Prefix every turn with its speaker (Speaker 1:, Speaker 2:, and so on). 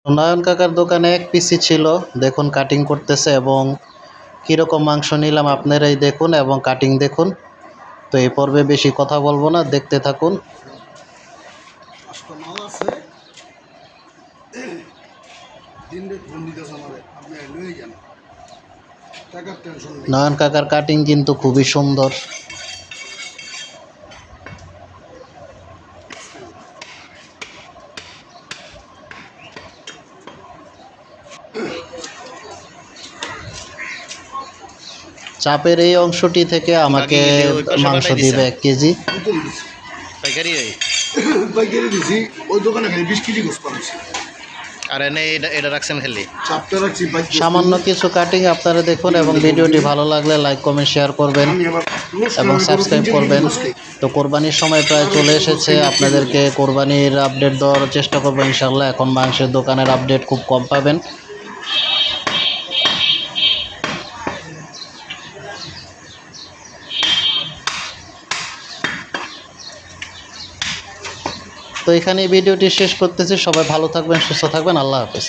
Speaker 1: নয়ন কাকার দোকানে এক পিসি ছিল, দেখুন কাটিং করতেছে এবং কীরকম মাংস নিলাম আপনারাই দেখুন এবং কাটিং দেখুন। তো এই পর্বে বেশি কথা বলবো না, দেখতে থাকুন। নয়ন কাকার কাটিং কিন্তু খুবই সুন্দর। চাপের এই অংশটি থেকে আমাকে মাংস দিবে 1 কেজি।
Speaker 2: পাইকারি দিছি ওই দোকানে খালি 20 কেজি গোস পাচ্ছি।
Speaker 3: আর এনে এটা রাখছেন খালি
Speaker 2: চাপটা রাখছি
Speaker 1: সামান্য কিছু কাটিং আপনারা দেখুন এবং ভিডিওটি ভালো লাগলে লাইক কমেন্ট শেয়ার করবেন এবং সাবস্ক্রাইব করবেন। তো কোরবানির সময় প্রায় চলে এসেছে, আপনাদেরকে কোরবানির আপডেট দেওয়ার চেষ্টা করবো ইনশাল্লাহ। এখন মাংসের দোকানের আপডেট খুব কম পাবেন। তো এখানেই ভিডিওটি শেষ করতেছি। সবাই ভালো থাকবেন, সুস্থ থাকবেন। আল্লাহ হাফেজ।